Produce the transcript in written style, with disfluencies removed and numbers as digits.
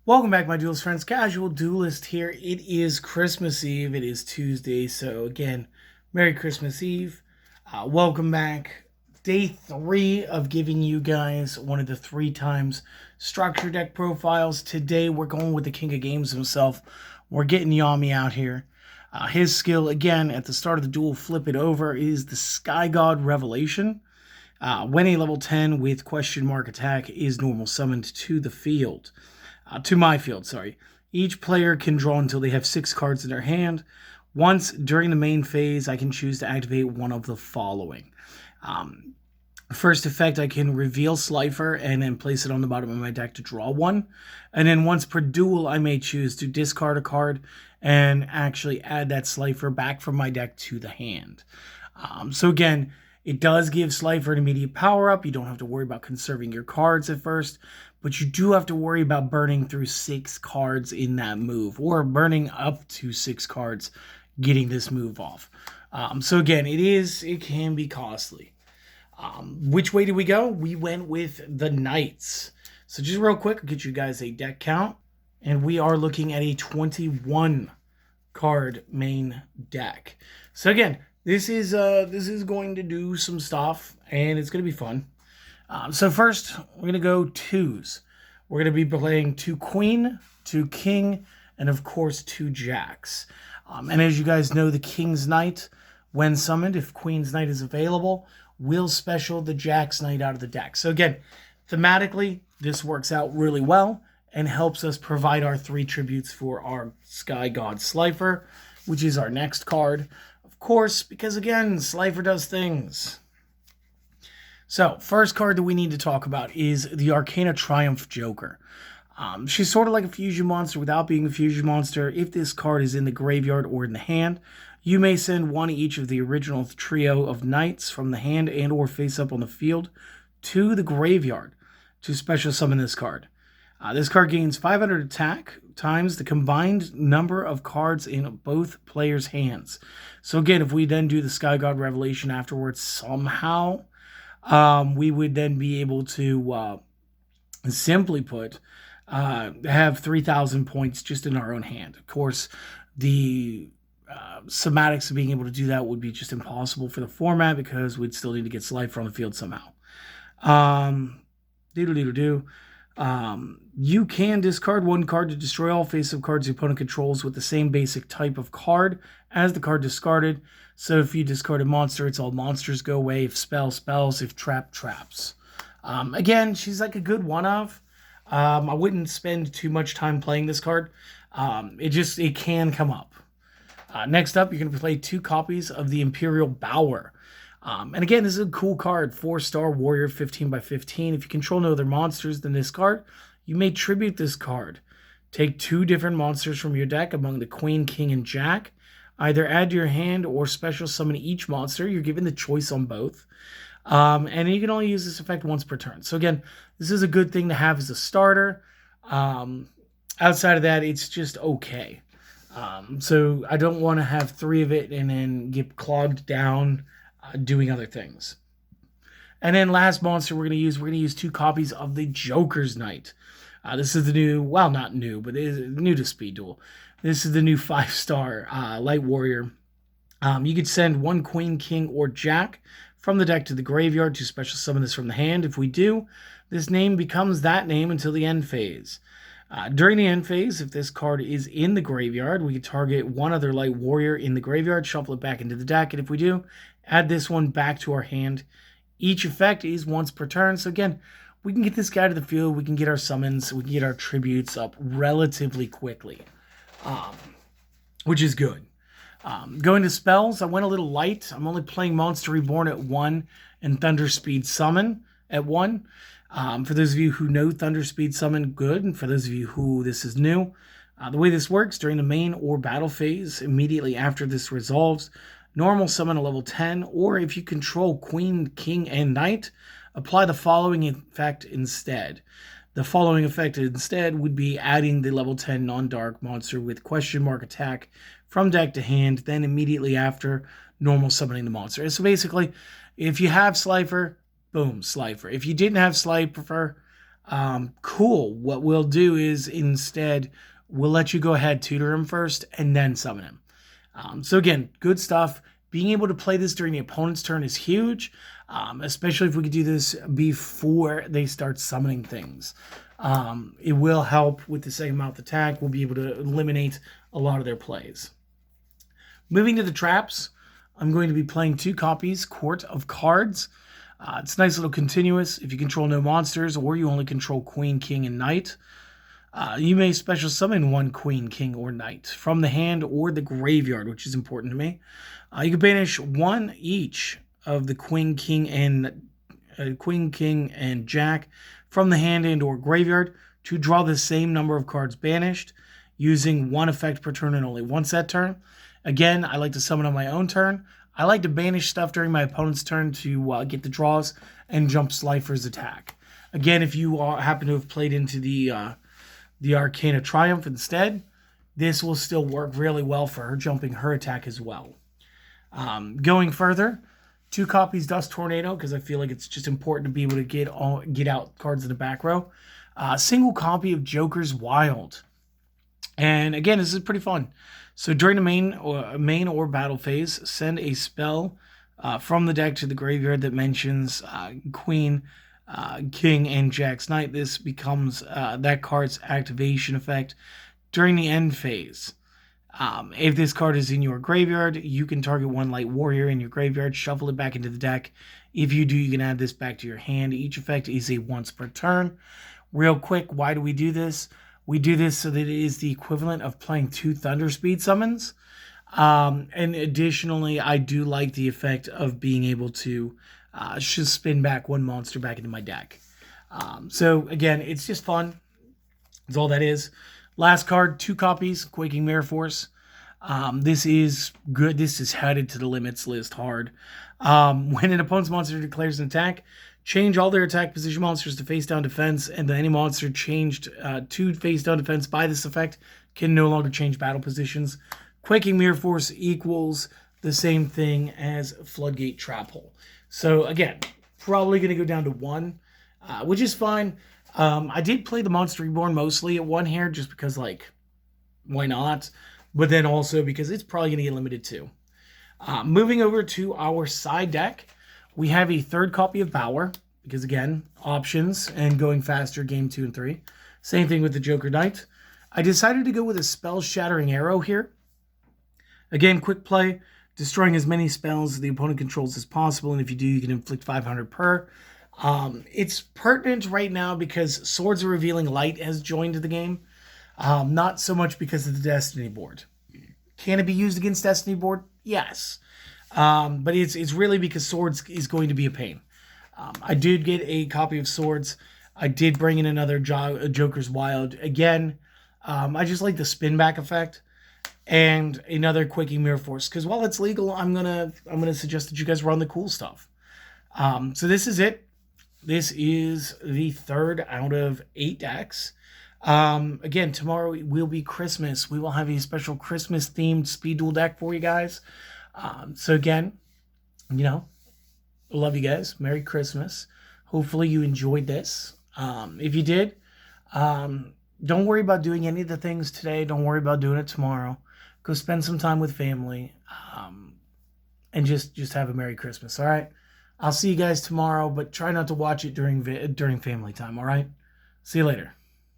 Welcome back, my duelist friends. Casual Duelist here. It is Christmas Eve. It is Tuesday. So, again, Merry Christmas Eve. Welcome back. Day 3 of giving you guys one of the 3 times structure deck profiles. Today, we're going with the King of Games himself. We're getting Yami out here. His skill, again, at the start of the duel, flip it over, is the Sky God Revelation. When a level 10 with question mark attack is normal summoned to the field. To my field, sorry. Each player can draw until they have 6 cards in their hand. Once during the main phase, I can choose to activate one of the following. First effect, I can reveal Slifer and then place it on the bottom of my deck to draw one. And then once per duel, I may choose to discard a card and actually add that Slifer back from my deck to the hand. So again, it does give Slifer an immediate power-up. You don't have to worry about conserving your cards at first, but you do have to worry about burning through 6 cards in that move, or burning up to 6 cards getting this move off. So again, it can be costly. Which way did we go? We went with the Knights. So just real quick, I'll get you guys a deck count, and we are looking at a 21 card main deck. So again, this is going to do some stuff, and it's going to be fun. So first, we're going to go 2s. We're going to be playing 2 Queen, 2 King, and of course 2 Jacks. And as you guys know, the King's Knight, when summoned, if Queen's Knight is available, will special the Jack's Knight out of the deck. So again, thematically, this works out really well and helps us provide our 3 tributes for our Sky God Slifer, which is our next card. Of course, because again, Slifer does things. So, first card that we need to talk about is the Arcana Triumph Joker. She's sort of like a fusion monster without being a fusion monster. If this card is in the graveyard or in the hand, you may send one each of the original trio of knights from the hand and or face up on the field to the graveyard to special summon this card. This card gains 500 attack times the combined number of cards in both players' hands. So again, if we then do the Sky God Revelation afterwards somehow, we would then be able to, simply put, have 3,000 points just in our own hand. Of course, the somatics of being able to do that would be just impossible for the format because we'd still need to get Slifer on the field somehow. You can discard 1 card to destroy all face-up cards the opponent controls with the same basic type of card as the card discarded. So if you discard a monster, it's all monsters go away. If spell, spells. If trap, traps. Again, she's like a good one-of. I wouldn't spend too much time playing this card. It can come up. Next up, you're going to play 2 copies of the Imperial Bower. And again, this is a cool card. 4-star warrior, 15 by 15. If you control no other monsters than this card, you may tribute this card. Take 2 different monsters from your deck among the Queen, King, and Jack. Either add to your hand or special summon each monster. You're given the choice on both. And you can only use this effect once per turn. So again, this is a good thing to have as a starter. Outside of that, it's just okay. So I don't want to have 3 of it and then get clogged down doing other things. And then last monster we're going to use 2 copies of the Joker's Knight. This is the new, well, not new, but it is new to Speed Duel. This is the new 5-star Light Warrior. You could send 1 Queen, King, or Jack from the deck to the graveyard to special summon this from the hand. If we do, this name becomes that name until the end phase. During the end phase, if this card is in the graveyard, we can target 1 other Light Warrior in the graveyard, shuffle it back into the deck, and if we do, add this one back to our hand. Each effect is once per turn, so again, we can get this guy to the field, we can get our summons, we can get our tributes up relatively quickly, which is good. Going to spells, I went a little light. I'm only playing Monster Reborn at 1 and Thunder Speed Summon at 1. For those of you who know Thunder Speed Summon, good. And for those of you who this is new, the way this works, during the main or battle phase, immediately after this resolves, normal summon a level 10, or if you control Queen, King, and Knight, apply the following effect instead. The following effect instead would be adding the level 10 non-dark monster with question mark attack from deck to hand, then immediately after normal summoning the monster. So basically, if you have Slifer, boom, Slifer. If you didn't have Slifer, Cool. What we'll do is instead, we'll let you go ahead, tutor him first, and then summon him. So again, good stuff. Being able to play this during the opponent's turn is huge, especially if we could do this before they start summoning things. It will help with the second mouth attack. We'll be able to eliminate a lot of their plays. Moving to the traps, I'm going to be playing 2 copies, Court of Cards. It's a nice little continuous. If you control no monsters or you only control Queen, King, and Knight, you may special summon 1 Queen, King, or Knight from the hand or the graveyard, which is important to me. You can banish 1 each of the Queen, King, and Jack from the hand and or graveyard to draw the same number of cards banished, using 1 effect per turn and only once that turn. Again, I like to summon on my own turn. I like to banish stuff during my opponent's turn to get the draws and jump Slifer's attack. Again, if you happen to have played into the Arcana Triumph instead, this will still work really well for her, jumping her attack as well. Going further, 2 copies Dust Tornado, because I feel like it's just important to be able to get out cards in the back row. Single copy of Joker's Wild. And again, this is pretty fun. So during the main or battle phase, send a spell from the deck to the graveyard that mentions Queen, King, and Jack's Knight. This becomes that card's activation effect during the end phase. If this card is in your graveyard, you can target 1 Light Warrior in your graveyard, shuffle it back into the deck. If you do, you can add this back to your hand. Each effect is a once per turn. Real quick, why do we do this? We do this so that it is the equivalent of playing 2 Thunder Speed summons. And additionally, I do like the effect of being able to just spin back 1 monster back into my deck. So again, it's just fun. That's all that is. Last card, 2 copies, Quaking Mirror Force. This is good. This is headed to the limits list hard. When an opponent's monster declares an attack, change all their attack position monsters to face-down defense, and then any monster changed to face-down defense by this effect can no longer change battle positions. Quaking Mirror Force equals the same thing as Floodgate Trap Hole. So again, probably going to go down to 1, which is fine. I did play the Monster Reborn mostly at 1 here just because, like, why not? But then also because it's probably going to get limited too. Moving over to our side deck, we have a 3rd copy of Bower, because again, options and going faster game 2 and 3. Same thing with the Joker Knight. I decided to go with a Spell Shattering Arrow here. Again, quick play, destroying as many spells the opponent controls as possible, and if you do, you can inflict 500 per. It's pertinent right now because Swords of Revealing Light has joined the game. Not so much because of the Destiny board. Can it be used against Destiny board? Yes. But it's really because Swords is going to be a pain. I did get a copy of Swords. I did bring in another Joker's Wild. Again, I just like the spin back effect and another Quaking Mirror Force. Because while it's legal, I'm gonna suggest that you guys run the cool stuff. So this is it. This is the 3rd out of 8 decks. Again, tomorrow will be Christmas. We will have a special Christmas themed speed duel deck for you guys. So again, you know, love you guys. Merry Christmas. Hopefully you enjoyed this. If you did, don't worry about doing any of the things today. Don't worry about doing it tomorrow. Go spend some time with family. And just have a Merry Christmas. All right. I'll see you guys tomorrow, but try not to watch it during family time. All right. See you later.